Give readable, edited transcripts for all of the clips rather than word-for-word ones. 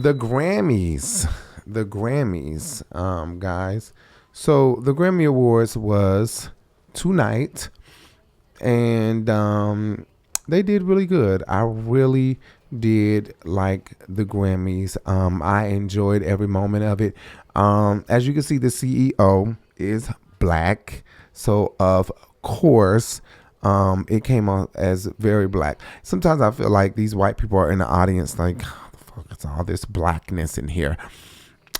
the Grammys, guys. So the Grammy Awards was tonight, and they did really good. I really did like the Grammys. I enjoyed every moment of it. As you can see, the CEO is black, so of course it came out as very black. Sometimes I feel like these white people are in the audience like, oh, the fuck, it's all this blackness in here.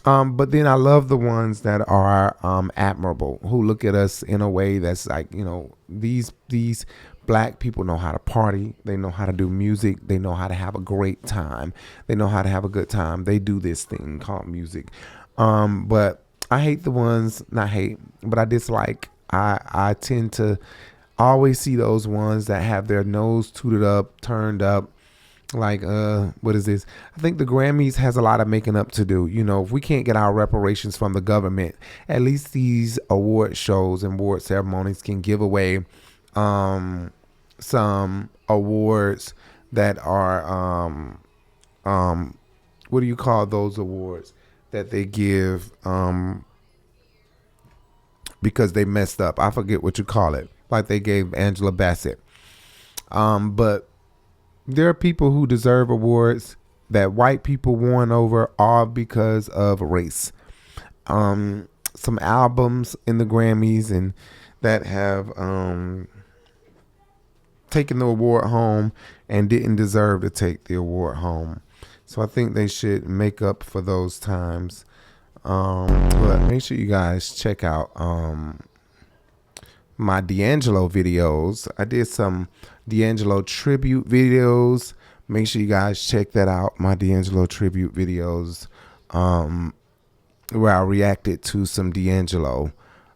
But then I love the ones that are admirable, who look at us in a way that's like, you know, these black people know how to party. They know how to do music. They know how to have a great time. They know how to have a good time. They do this thing called music. But I hate the ones, not hate, but I dislike. I tend to always see those ones that have their nose tooted up, turned up. Like, what is this? I think the Grammys has a lot of making up to do. You know, if we can't get our reparations from the government, at least these award shows and award ceremonies can give away some awards that are what do you call those awards that they give because they messed up? I forget what you call it. Like they gave Angela Bassett. But there are people who deserve awards that white people won over all because of race. Some albums in the Grammys and that have taken the award home and didn't deserve to take the award home. So I think they should make up for those times. But make sure you guys check out my D'Angelo videos. I did some D'Angelo tribute videos. Make sure you guys check that out. My D'Angelo tribute videos, where I reacted to some D'Angelo.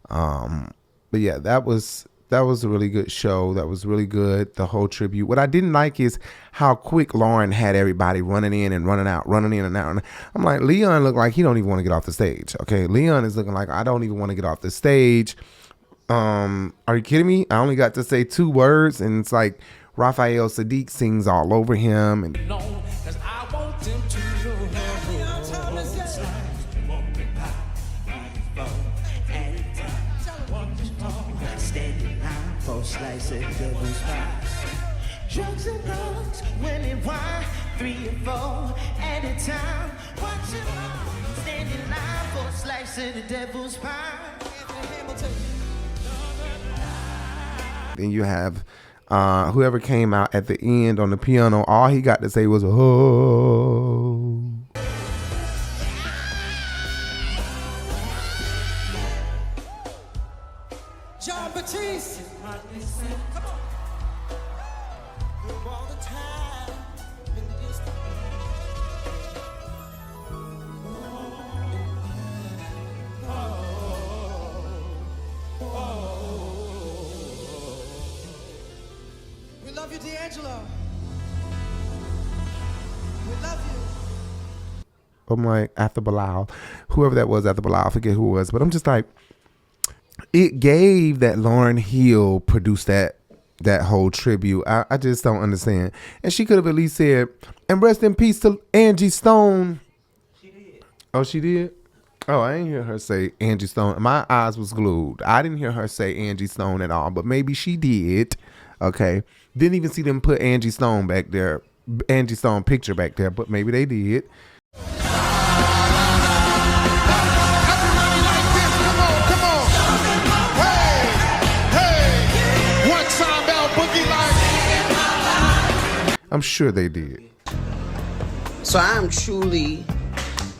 But yeah, that was a really good show. That was really good. The whole tribute. What I didn't like is how quick Lauren had everybody running in and running out, running in and out. I'm like, Leon looked like he don't even want to get off the stage. Okay, Leon is looking like I don't even want to get off the stage. Are you kidding me? I only got to say 2 words, and it's like Raphael Sadiq sings all over him. And drugs and drugs, when it wine, 3 or 4 at a time. Watch it all, standing line for a slice of the devil's pie. Then you have whoever came out at the end on the piano. All he got to say was "oh." John Batiste. Come on. All the time. We love you, D'Angelo. We love you. I'm like, after Bilal, whoever that was after Bilal, I forget who it was, but I'm just like, it gave that Lauryn Hill produced that whole tribute. I just don't understand. And she could have at least said, and rest in peace to Angie Stone. She did. Oh, she did? Oh, I didn't hear her say Angie Stone. My eyes was glued. I didn't hear her say Angie Stone at all, but maybe she did. Okay. Didn't even see them put Angie Stone back there, Angie Stone picture back there, but maybe they did. I'm sure they did. So I'm truly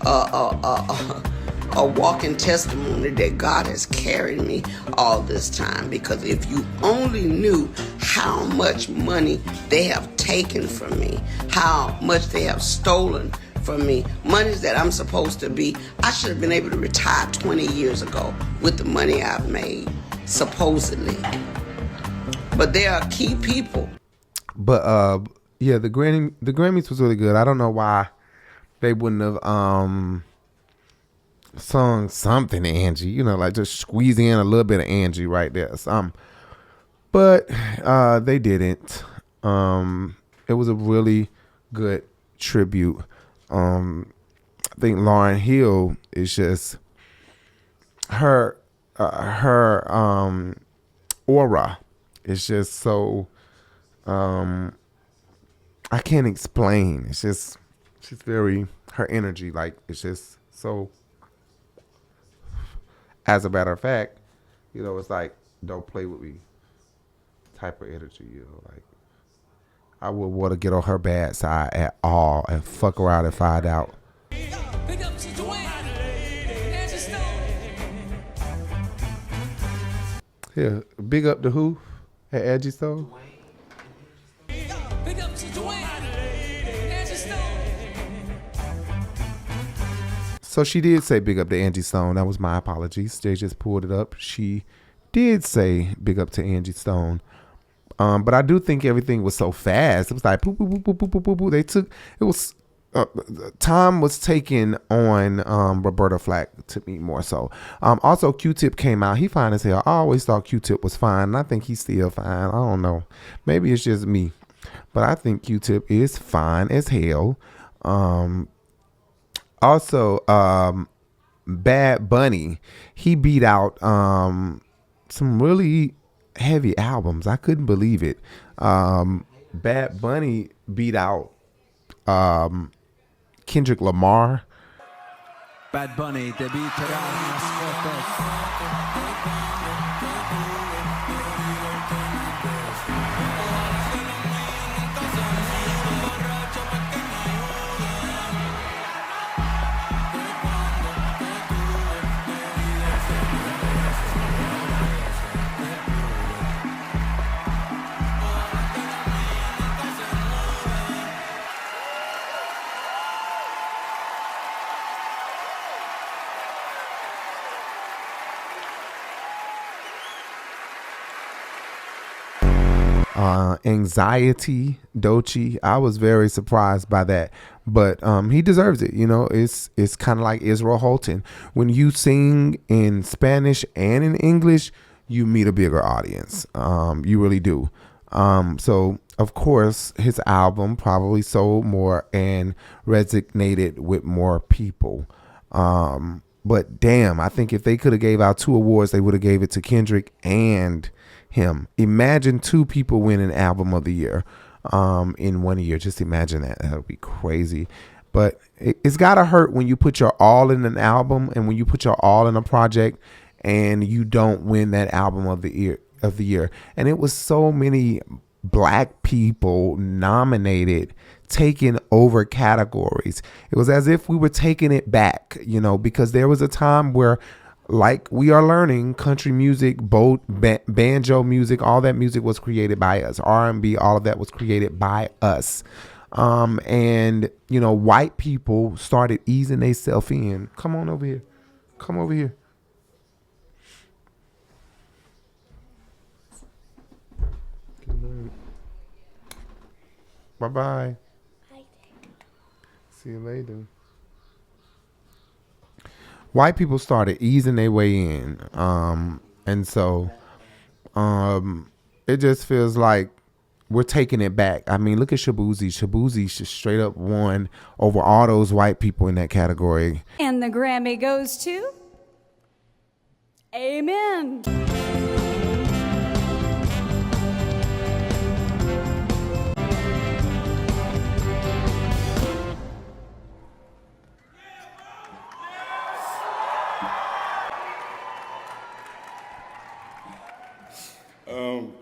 a walking testimony that God has carried me all this time. Because if you only knew how much money they have taken from me, how much they have stolen from me, monies that I'm supposed to be, I should have been able to retire 20 years ago with the money I've made, supposedly. But they are key people. But yeah, the Grammys was really good. I don't know why they wouldn't have sung something to Angie, you know, like just squeeze in a little bit of Angie right there. But they didn't. It was a really good tribute. think Lauryn Hill is just her aura is just so I can't explain. It's just she's very her energy like it's just so. As a matter of fact, it's like don't play with me type of energy. Like I would want to get on her bad side at all and fuck around and find out. Big up to Dwayne. Yeah, big up to who? At Angie Stone? Big up to Dwayne. Angie Stone. So she did say big up to Angie Stone. That was my apologies. Jay just pulled it up. She did say big up to Angie Stone. But I do think everything was so fast. It was like, boop, boop, boop, boop, boop, boop, boop. They took, it was, time was taken on Roberta Flack to me more so. Also, Q-Tip came out. He fine as hell. I always thought Q-Tip was fine. And I think he's still fine. I don't know. Maybe it's just me. But I think Q-Tip is fine as hell. Also, Bad Bunny, he beat out some really heavy albums. I couldn't believe it. Bad Bunny beat out Kendrick Lamar. Bad Bunny debuterà in ascolto. Anxiety, Doechii. I was very surprised by that, but he deserves it. It's kind of like Israel Houghton. When you sing in Spanish and in English, you meet a bigger audience. You really do. So of course his album probably sold more and resonated with more people. But damn, I think if they could have gave out 2 awards, they would have gave it to Kendrick and him. Imagine 2 people winning album of the year in 1 year. Just imagine that. That would be crazy. But it's gotta hurt when you put your all in an album and when you put your all in a project and you don't win that album of the year. And it was so many black people nominated, taking over categories. It was as if we were taking it back, because there was a time where, like we are learning, country music, banjo music, all that music was created by us. R&B, all of that was created by us. And white people started easing themselves in. Come on over here. Come over here. Good night. Bye-bye. See you later. White people started easing their way in. And so it just feels like we're taking it back. I mean, look at Shabuzi. Shabuzi just straight up won over all those white people in that category. And the Grammy goes to Amen.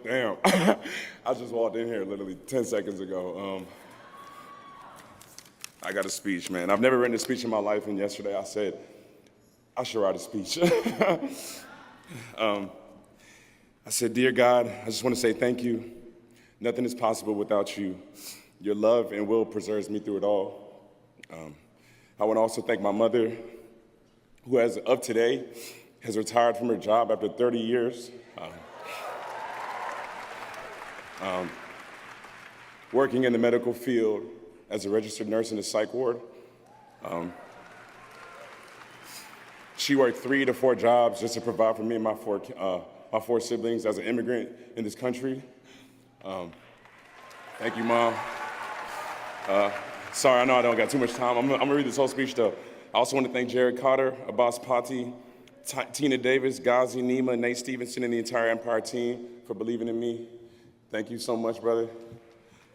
Damn. I just walked in here literally 10 seconds ago. I got a speech, man. I've never written a speech in my life, and yesterday I said, I should write a speech. I said, dear God, I just want to say thank you. Nothing is possible without you. Your love and will preserves me through it all. I want to also thank my mother, who as of today has retired from her job after 30 years. Working in the medical field as a registered nurse in a psych ward. She worked 3 to 4 jobs just to provide for me and my 4 siblings as an immigrant in this country. Thank you, Mom. Sorry, I know I don't got too much time. I'm gonna read this whole speech though. I also want to thank Jared Carter, Abbas Patti, Tina Davis, Ghazi, Nima, Nate Stevenson, and the entire Empire team for believing in me. Thank you so much, brother.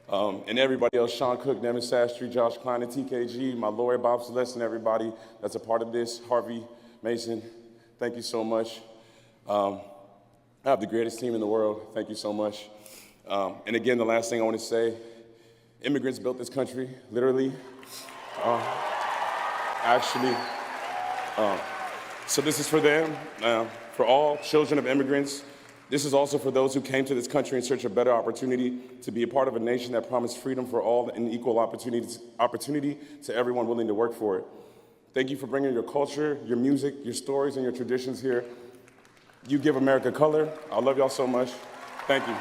And everybody else, Sean Cook, Devin Sastry, Josh Klein, and TKG, my lawyer, Bob Celeste, and everybody that's a part of this, Harvey, Mason, thank you so much. I have the greatest team in the world. Thank you so much. And again, the last thing I want to say, immigrants built this country, literally. So this is for them, for all children of immigrants. This is also for those who came to this country in search of better opportunity to be a part of a nation that promised freedom for all and equal opportunity to everyone willing to work for it. Thank you for bringing your culture, your music, your stories, and your traditions here. You give America color. I love y'all so much. Thank you.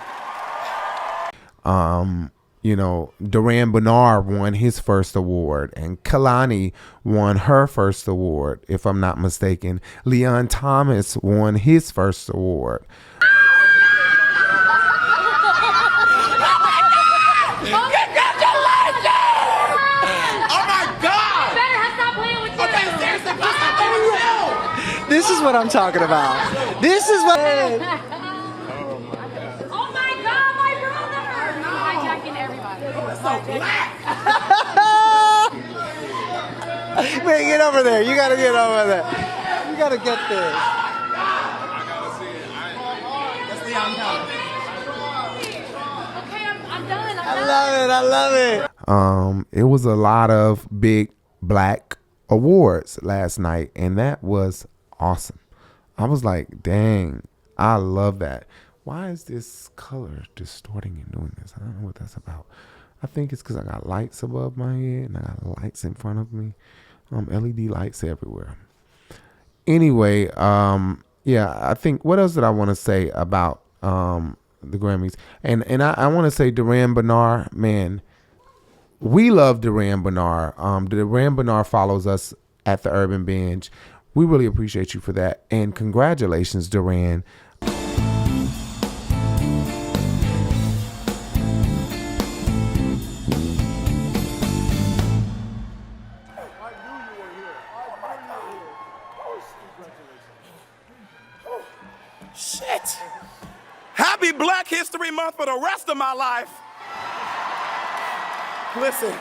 You know, Duran Bernard won his first award, and Kalani won her first award, if I'm not mistaken. Leon Thomas won his first award. This is what I'm talking about. This is what. Oh my God, my brother! Hijacking everybody. It's so black. Man, get over there. You gotta get over there. You gotta get this. That's the outcome. Okay, I'm done. I love it. It was a lot of big black awards last night, and that was awesome. I was like, dang, I love that. Why is this color distorting and doing this? I don't know what that's about. I think it's because I got lights above my head and I got lights in front of me. LED lights everywhere. Anyway, yeah, I think, what else did I want to say about the Grammys? And I want to say Duran Bernard, man, we love Duran Bernard. Duran Bernard follows us at the Urban Binge. We really appreciate you for that. And congratulations, Duran. Shit. Happy Black History Month for the rest of my life. Listen,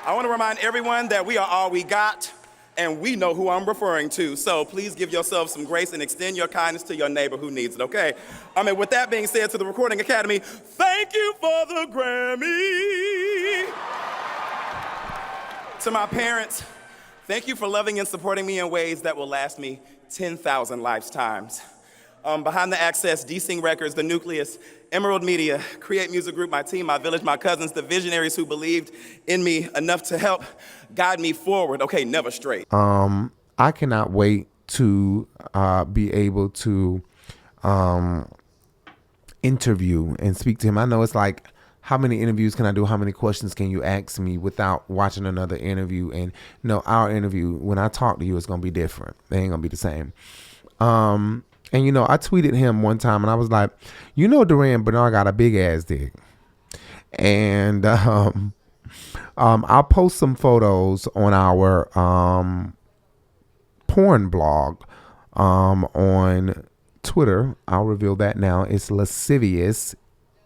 I want to remind everyone that we are all we got, and we know who I'm referring to. So please give yourself some grace and extend your kindness to your neighbor who needs it, okay? With that being said, to the Recording Academy, thank you for the Grammy. To my parents, thank you for loving and supporting me in ways that will last me 10,000 lifetimes. Behind the Access, D-Sing Records, The Nucleus, Emerald Media, Create Music Group, my team, my village, my cousins, the visionaries who believed in me enough to help guide me forward. Okay, never straight. I cannot wait to be able to interview and speak to him. I know it's like, how many interviews can I do? How many questions can you ask me without watching another interview? And no, our interview, when I talk to you, it's going to be different. It ain't going to be the same. And, you know, I tweeted him one time and I was like, you know, Duran Bernard got a big ass dick. And I'll post some photos on our porn blog on Twitter. I'll reveal that now. It's Lascivious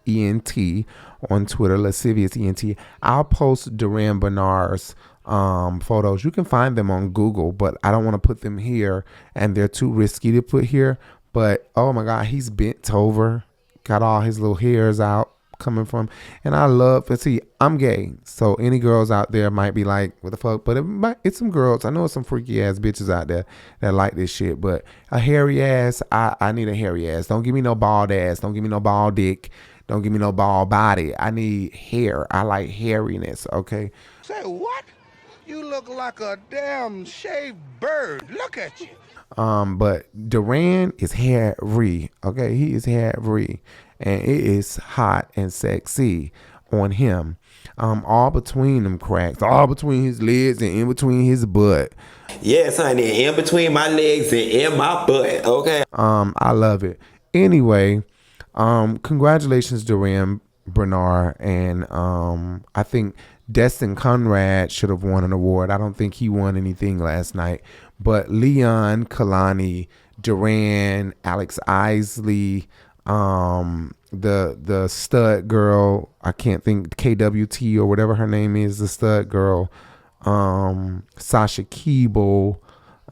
ENT on Twitter, Lascivious ENT. I'll post Duran Bernard's photos. You can find them on Google, but I don't want to put them here and they're too risky to put here. But oh my God, he's bent over, got all his little hairs out coming from, and I love to see. I'm gay, so any girls out there might be like, what the fuck? But it's some girls. I know it's some freaky ass bitches out there that like this shit. But a hairy ass, I need a hairy ass. Don't give me no bald ass. Don't give me no bald dick. Don't give me no bald body. I need hair. I like hairiness. Okay. Say what? You look like a damn shaved bird. Look at you. But Duran is hairy. Okay, he is hairy, and it is hot and sexy on him. All between them cracks, all between his legs and in between his butt. Yes, honey, in between my legs and in my butt. Okay. I love it. Anyway, congratulations, Duran Bernard, and I think Destin Conrad should have won an award. I don't think he won anything last night. But Leon Kalani, Duran, Alex Isley, the stud girl, I can't think, KWT or whatever her name is, the stud girl, Sasha Keeble,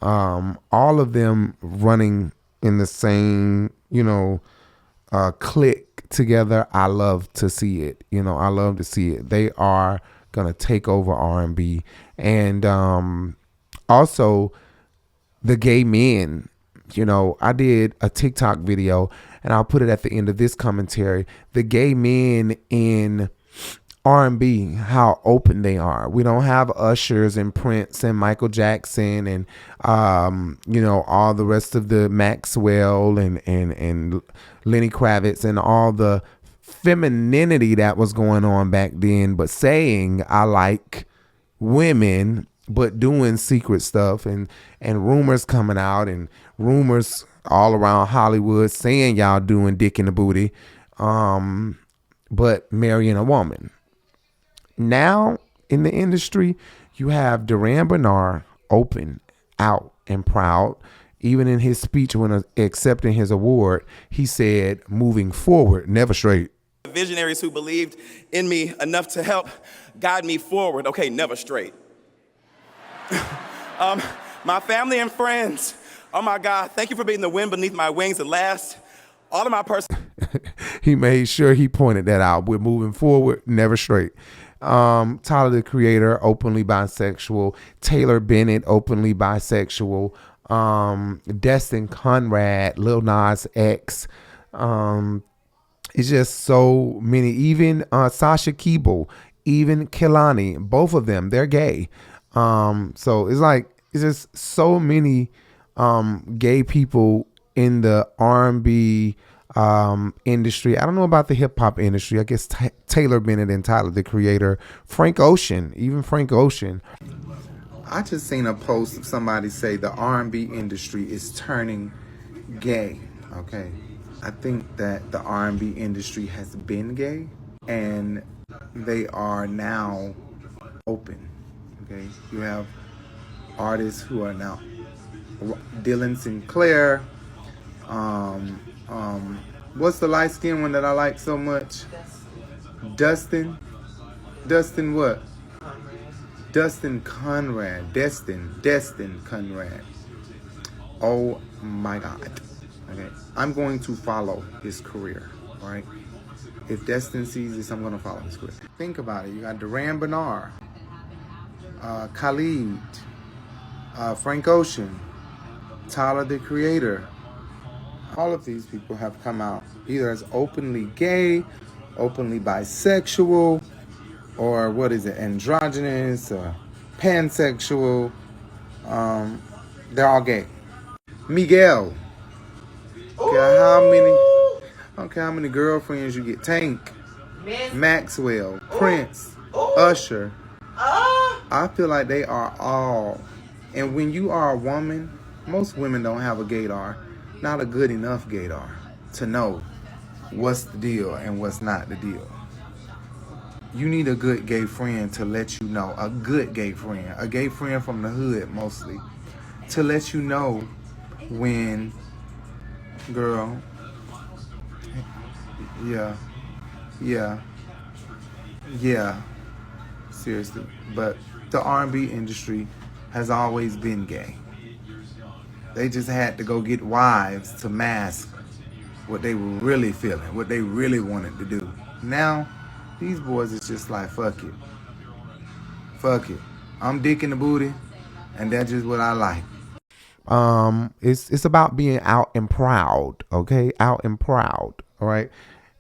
all of them running in the same, click together. I love to see it. I love to see it. They are gonna take over R&B, and also the gay men. I did a TikTok video, and I'll put it at the end of this commentary. The gay men in R&B, how open they are. We don't have Ushers and Prince and Michael Jackson and all the rest of the Maxwell and Lenny Kravitz and all the femininity that was going on back then, but saying I like women, but doing secret stuff and rumors coming out and rumors all around Hollywood saying y'all doing dick in the booty, but marrying a woman. Now in the industry, you have Duran Bernard open, out, and proud. Even in his speech when accepting his award, he said, moving forward, never straight. Visionaries who believed in me enough to help guide me forward. Okay, never straight. My family and friends, oh my God, thank you for being the wind beneath my wings at last. All of my he made sure he pointed that out. We're moving forward, never straight. Tyler, the Creator, openly bisexual. Taylor Bennett, openly bisexual. Destin Conrad, Lil Nas X. It's just so many. Even Sasha Keeble, even Kehlani, both of them, they're gay. So it's just so many gay people in the R&B industry. I don't know about the hip hop industry. I guess Taylor Bennett and Tyler, the Creator, Frank Ocean, even Frank Ocean. I just seen a post of somebody say the R&B industry is turning gay. Okay, I think that the R&B industry has been gay, and they are now open. Okay, you have artists who are now Dylan Sinclair. What's the light skinned one that I like so much? Dustin what? Destin Conrad. Oh my God. Okay, I'm going to follow his career. All right. If Destin sees this, I'm going to follow his career. Think about it. You got Duran Bernard, Khalid, Frank Ocean, Tyler, the Creator. All of these people have come out either as openly gay, openly bisexual, or androgynous, pansexual. They're all gay. Miguel. I don't care how many girlfriends you get. Tank, Maxwell, Prince, Usher. I feel like they are all. And when you are a woman, most women don't have a gaydar. Not a good enough gaydar to know what's the deal and what's not the deal. You need a good gay friend to let you know. A good gay friend. A gay friend from the hood mostly. To let you know when, girl, yeah, seriously. But the R&B industry has always been gay. They just had to go get wives to mask what they were really feeling, what they really wanted to do. Now, these boys is just like, fuck it. I'm dick in the booty, and that's just what I like. It's about being out and proud, okay? Out and proud, all right?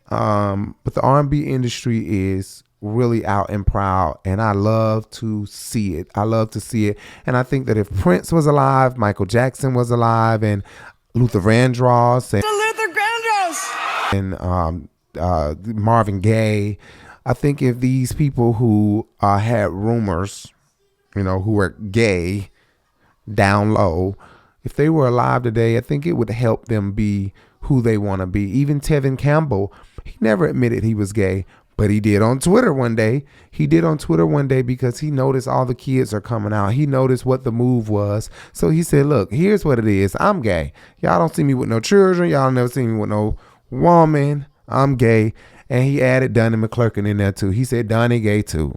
But the R&B industry is really out and proud, and I love to see it. And I think that if Prince was alive, Michael Jackson was alive, and Luther Vandross and Marvin Gaye, I think if these people who had rumors, who were gay down low, if they were alive today, I think it would help them be who they want to be. Even Tevin Campbell, he never admitted he was gay, But he did on Twitter one day. He did on Twitter one day because he noticed all the kids are coming out. He noticed what the move was. So he said, look, here's what it is. I'm gay. Y'all don't see me with no children. Y'all never see me with no woman. I'm gay. And he added Donnie McClurkin in there too. He said Donnie gay too.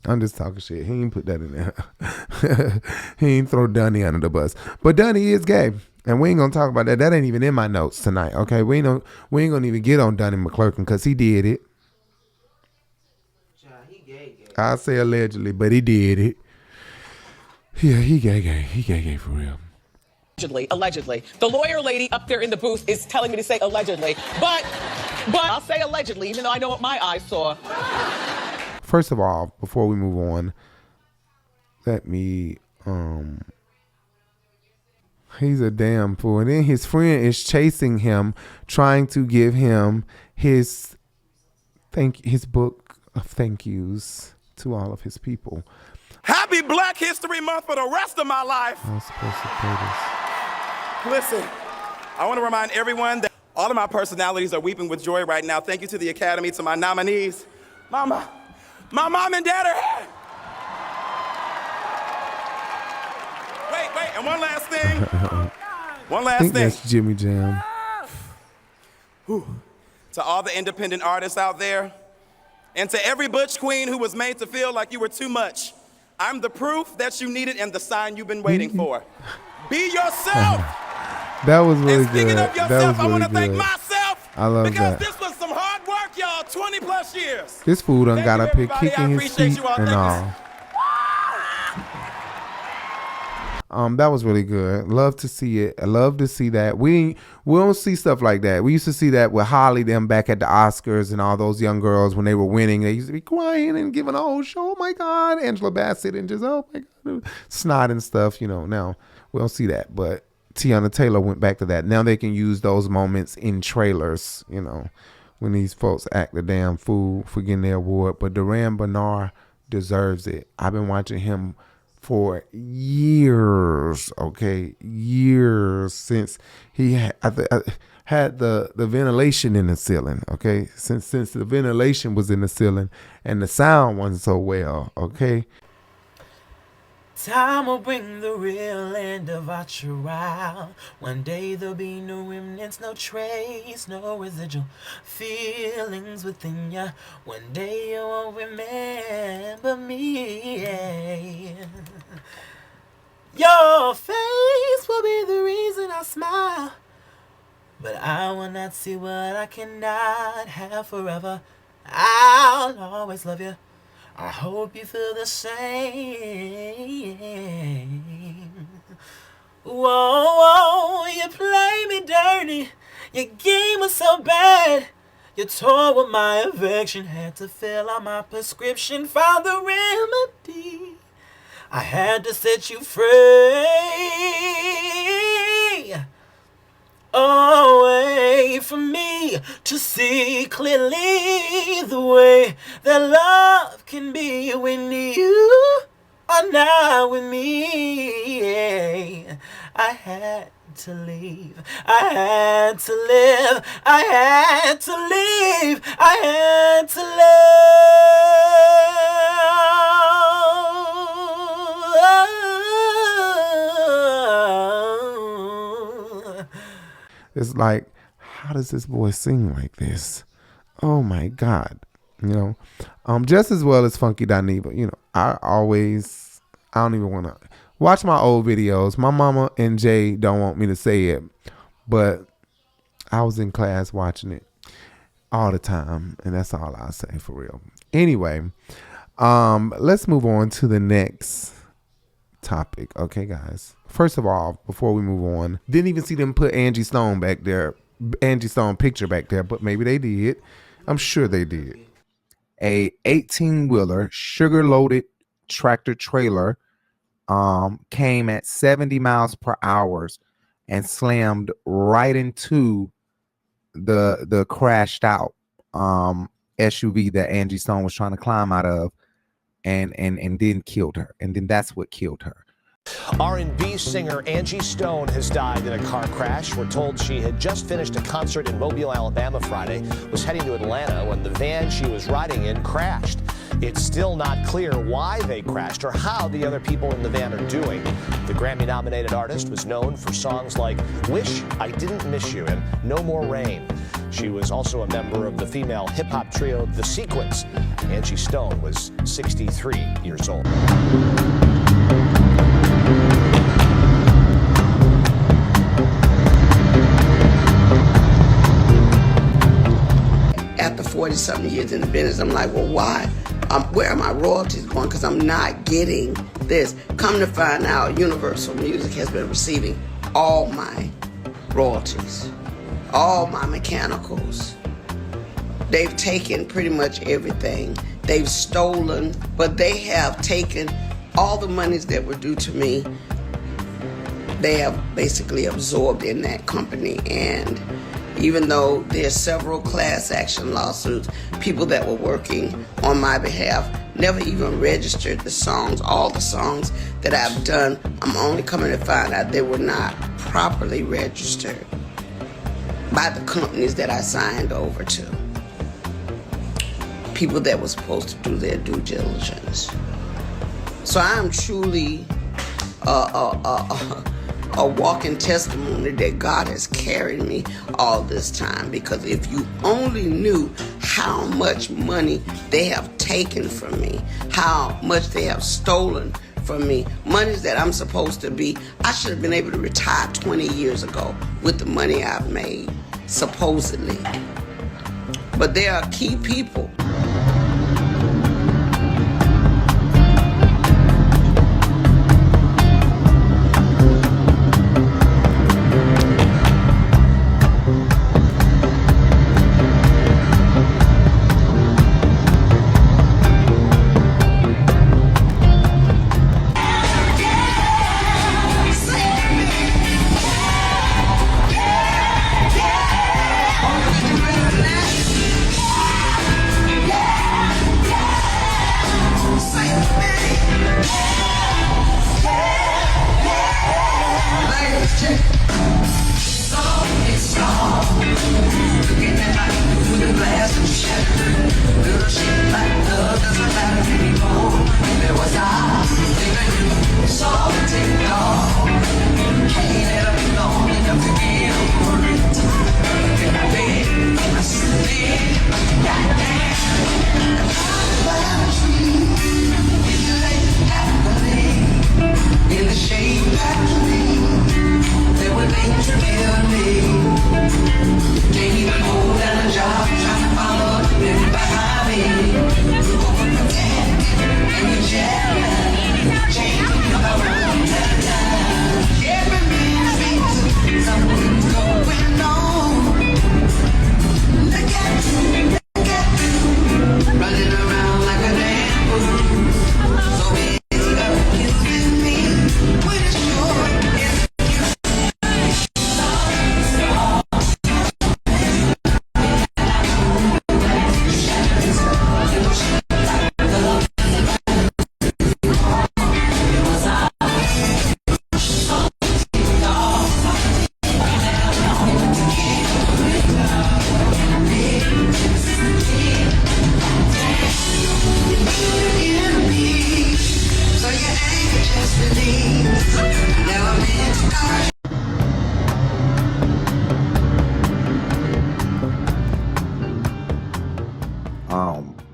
I'm just talking shit. He ain't put that in there. He ain't throw Donnie under the bus. But Donnie is gay. And we ain't gonna talk about that. That ain't even in my notes tonight. Okay. We ain't gonna even get on Donnie McClurkin because he did it. I say allegedly, but he did it. Yeah, he gay. He gay for real. Allegedly. The lawyer lady up there in the booth is telling me to say allegedly. But I'll say allegedly, even though I know what my eyes saw. First of all, before we move on, let me he's a damn fool. And then his friend is chasing him, trying to give him his book of thank yous to all of his people. Happy Black History Month for the rest of my life. I was supposed to play this. Listen, I want to remind everyone that all of my personalities are weeping with joy right now. Thank you to the Academy, to my nominees. My mom and dad are here. Wait, and one last thing. I think that's Jimmy Jam. To all the independent artists out there, and to every butch queen who was made to feel like you were too much, I'm the proof that you needed and the sign you've been waiting for. Be yourself. That was really and speaking good. Of yourself, That was really I want to good. thank myself. I love because that. This was some hard work, y'all. 20 plus years. This fool done Thank got you, up here everybody. kicking I his appreciate feet you all. and Thank you. That was really good. Love to see it. I love to see that. We don't see stuff like that. We used to see that with Holly them back at the Oscars and all those young girls when they were winning. They used to be crying and giving a whole show. Oh my God, Angela Bassett and just oh my God, snot and stuff. Now we don't see that. But Tiana Taylor went back to that. Now they can use those moments in trailers. When these folks act the damn fool for getting their award. But Duran Bernard deserves it. I've been watching him for years, years since he had the ventilation in the ceiling, since the ventilation was in the ceiling and the sound wasn't so well, Time will bring the real end of our trial. One day there'll be no remnants, no trace, no residual feelings within ya. One day you won't remember me. Your face will be the reason I smile, but I will not see what I cannot have forever. I'll always love you. I hope you feel the same. Whoa, you play me dirty. Your game was so bad. You tore with my affection. Had to fill out my prescription. Found the remedy. I had to set you free. Away from me to see clearly the way that love can be when you are not with me. I had to leave. I had to live. I had to leave. I had to live. It's like, how does this boy sing like this? Oh my God. Just as well as Funky Dineva. I don't even want to watch my old videos. My mama and Jay don't want me to say it, but I was in class watching it all the time, and that's all I say for real. Anyway, let's move on to the next topic. Okay, guys. First of all, before we move on, didn't even see them put Angie Stone back there, Angie Stone picture back there, but maybe they did. I'm sure they did. A 18-wheeler sugar-loaded tractor trailer came at 70 miles per hour and slammed right into the crashed out SUV that Angie Stone was trying to climb out of. and then killed her. And then that's what killed her. R&B singer Angie Stone has died in a car crash. We're told she had just finished a concert in Mobile, Alabama Friday, was heading to Atlanta when the van she was riding in crashed. It's still not clear why they crashed or how the other people in the van are doing. The Grammy-nominated artist was known for songs like Wish I Didn't Miss You and No More Rain. She was also a member of the female hip-hop trio The Sequence. Angie Stone was 63 years old. After 40-something years in the business, I'm like, well, why? Where are my royalties going? Because I'm not getting this. Come to find out, Universal Music has been receiving all my royalties, all my mechanicals. They've taken pretty much everything. They've stolen, but they have taken all the monies that were due to me. They have basically absorbed in that company. And even though there's several class action lawsuits, people that were working on my behalf never even registered the songs. All the songs that I've done, I'm only coming to find out they were not properly registered by the companies that I signed over to. People that were supposed to do their due diligence. So I am truly a walking testimony that God has carried me all this time. Because if you only knew how much money they have taken from me, how much they have stolen from me, monies that I'm supposed to be, I should have been able to retire 20 years ago with the money I've made, supposedly. But there are key people.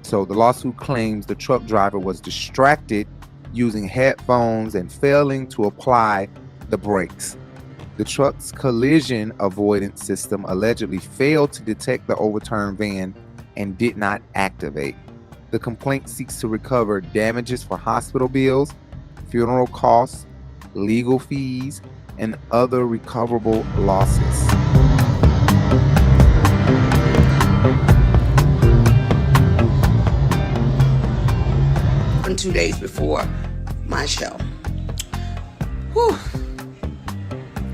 So the lawsuit claims the truck driver was distracted using headphones and failing to apply the brakes. The truck's collision avoidance system allegedly failed to detect the overturned van and did not activate. The complaint seeks to recover damages for hospital bills, funeral costs, legal fees, and other recoverable losses. And 2 days before my show. Whew.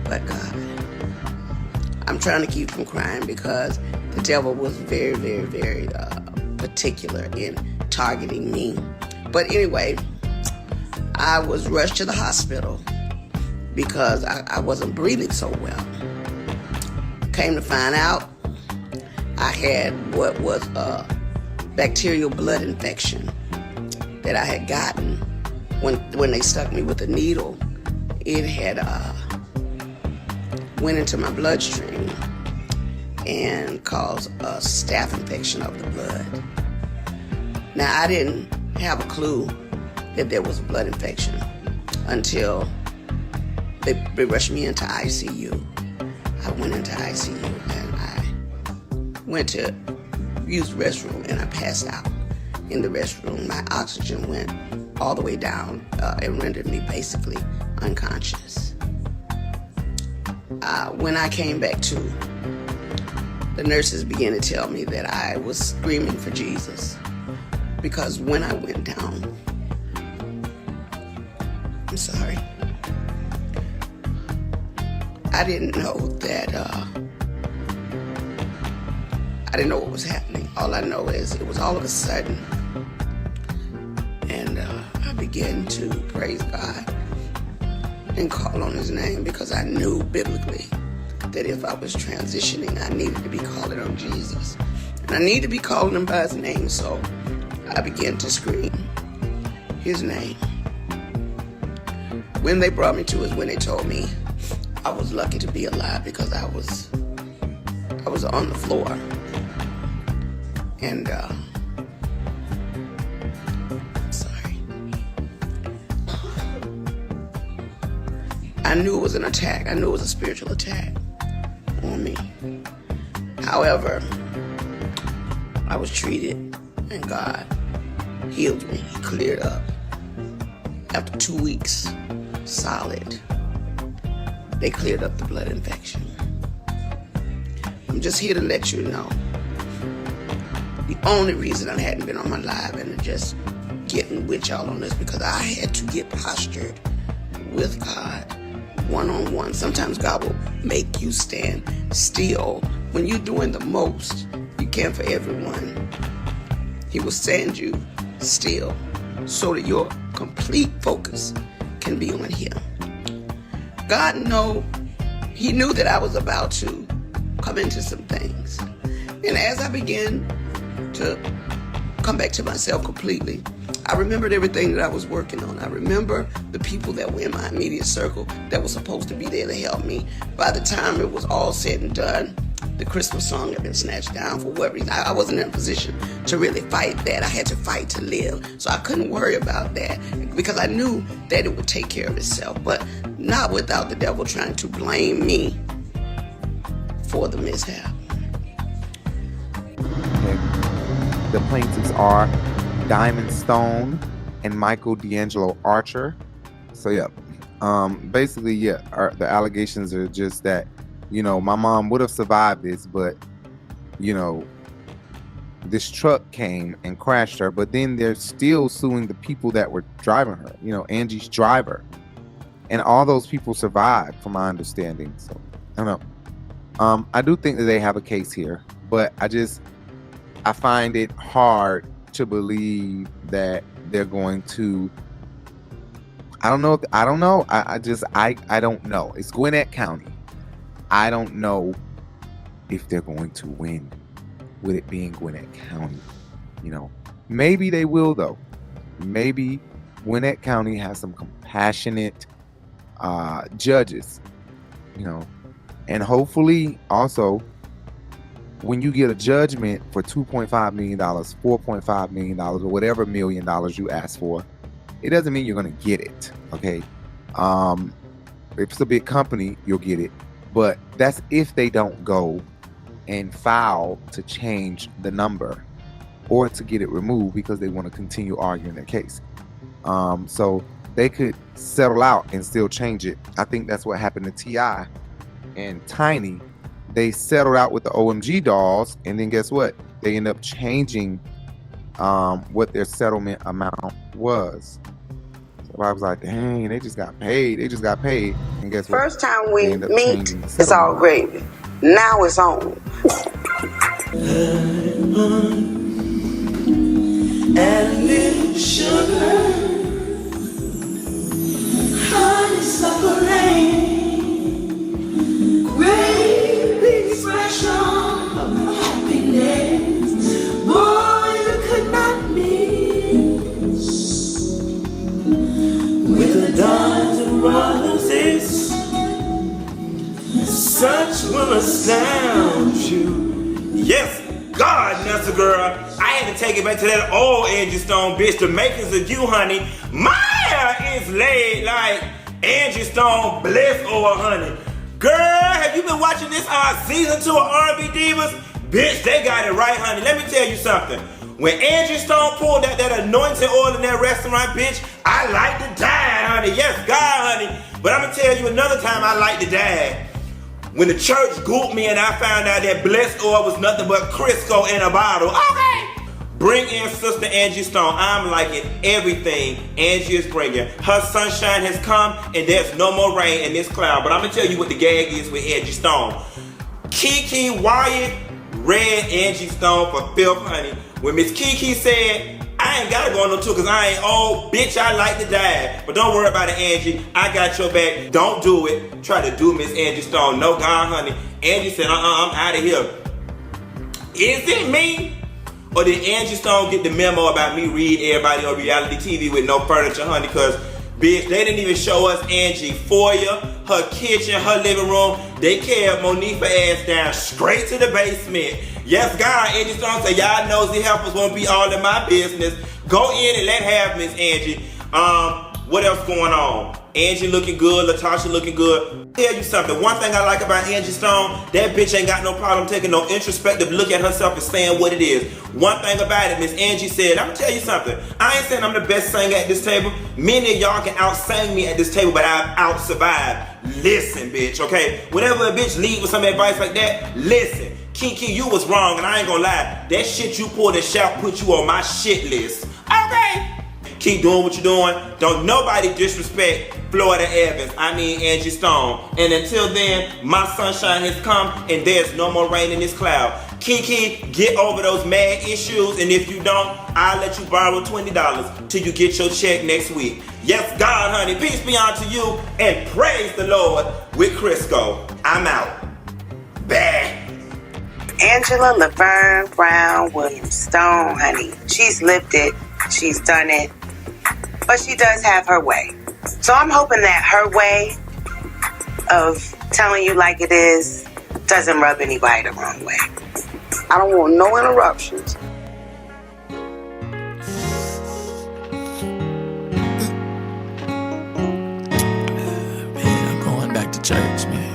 But God, I'm trying to keep from crying because the devil was very, very, very particular in targeting me But anyway, I was rushed to the hospital because I wasn't breathing so well. Came to find out I had what was a bacterial blood infection that I had gotten when they stuck me with a needle. It had went into my bloodstream and caused a staph infection of the blood. Now, I didn't have a clue that there was a blood infection until they rushed me into ICU. I went into ICU and I went to use the restroom and I passed out in the restroom. My oxygen went all the way down and rendered me basically unconscious. When I came back to, the nurses began to tell me that I was screaming for Jesus, because when I went down, I'm sorry, I didn't know that, I didn't know what was happening. All I know is it was all of a sudden, and I began to praise God and call on his name, because I knew biblically that if I was transitioning, I needed to be calling on Jesus. And I needed to be calling him by his name, so I began to scream his name. When they brought me to is when they told me I was lucky to be alive, because I was on the floor. And I knew it was an attack. I knew it was a spiritual attack on me. However, I was treated and God healed me. He cleared up. After 2 weeks, solid, they cleared up the blood infection. I'm just here to let you know, the only reason I hadn't been on my live and just getting with y'all on this, because I had to get postured with God one-on-one. Sometimes God will make you stand still when you're doing the most you can for everyone. He will stand you still so that your complete focus can be on him. God he knew that I was about to come into some things. And as I began to come back to myself completely, I remembered everything that I was working on. I remember the people that were in my immediate circle that were supposed to be there to help me. By the time it was all said and done, the Christmas song had been snatched down for whatever reason. I wasn't in a position to really fight that. I had to fight to live. So I couldn't worry about that, because I knew that it would take care of itself, but not without the devil trying to blame me for the mishap. Okay. The plaintiffs are Diamond Stone and Michael D'Angelo Archer. So yeah, basically, yeah, the allegations are just that, my mom would have survived this, but this truck came and crashed her. But then they're still suing the people that were driving her, Angie's driver, and all those people survived, from my understanding. So I don't know. I do think that they have a case here, but I find it hard to believe that they're going to. I don't know. I don't know. It's Gwinnett County. I don't know if they're going to win with it being Gwinnett County. Maybe they will, though. Maybe Gwinnett County has some compassionate judges, and hopefully also, when you get a judgment for $2.5 million, $4.5 million, or whatever $1 million you ask for, it doesn't mean you're going to get it, okay? If it's a big company, you'll get it. But that's if they don't go and file to change the number or to get it removed, because they want to continue arguing their case. So they could settle out and still change it. I think that's what happened to T.I. and Tiny. They settled out with the OMG dolls, and then guess what? They end up changing what their settlement amount was. So I was like, dang, they just got paid. And guess what? First time we meet, it's all gravy. Now it's on. And sugar, honeysuckle rain, great big expression of happiness, boy, you could not miss. With a dozen roses, such will astound you. Yes, God, Nessa girl. I had to take it back to that old Angie Stone bitch. The makers of you, honey. My hair is laid like Angie Stone bliss over, honey. Girl, have you been watching this season 2 of R&B Divas? Bitch, they got it right, honey. Let me tell you something. When Angie Stone pulled that anointing oil in that restaurant, bitch, I like to die, honey. Yes, God, honey. But I'm going to tell you another time I like to die. When the church gooped me and I found out that blessed oil was nothing but Crisco in a bottle. Okay. Bring in Sister Angie Stone. I'm liking everything Angie is bringing. Her sunshine has come and there's no more rain in this cloud. But I'm going to tell you what the gag is with Angie Stone. Kiki Wyatt read Angie Stone for filth, honey. When Miss Kiki said, I ain't gotta go on no tour because I ain't old, bitch, I like to die. But don't worry about it, Angie. I got your back. Don't do it. Try to do Miss Angie Stone. No, God, honey. Angie said, I'm out of here. Is it me? Or did Angie Stone get the memo about me read everybody on reality TV with no furniture, honey? Because, bitch, they didn't even show us Angie foyer, her kitchen, her living room. They carried Monifa ass down straight to the basement. Yes, God, Angie Stone said, y'all nosy helpers won't be all in my business. Go in and let have Miss Angie. What else going on? Angie looking good, Latasha looking good. Tell you something, one thing I like about Angie Stone, that bitch ain't got no problem taking no introspective look at herself and saying what it is. One thing about it, Miss Angie said, I'm gonna tell you something. I ain't saying I'm the best singer at this table. Many of y'all can out-sing me at this table, but I've out-survived. Listen, bitch, okay? Whenever a bitch leave with some advice like that, listen. Kiki, you was wrong, and I ain't gonna lie. That shit you pulled and shout put you on my shit list. Okay? Keep doing what you're doing. Don't nobody disrespect Florida Evans. I mean Angie Stone. And until then, my sunshine has come and there's no more rain in this cloud. Kiki, get over those mad issues, and if you don't, I'll let you borrow $20 till you get your check next week. Yes, God, honey, peace be unto you, and praise the Lord with Crisco. I'm out. Bad. Angela Laverne Brown Williams Stone, honey. She's lived it. She's done it. But she does have her way. So I'm hoping that her way of telling you like it is doesn't rub anybody the wrong way. I don't want no interruptions. Man, I'm going back to church, man.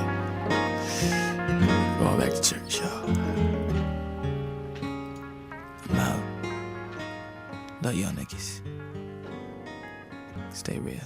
Going back to church, y'all. I'm out. Love y'all niggas. Stay real.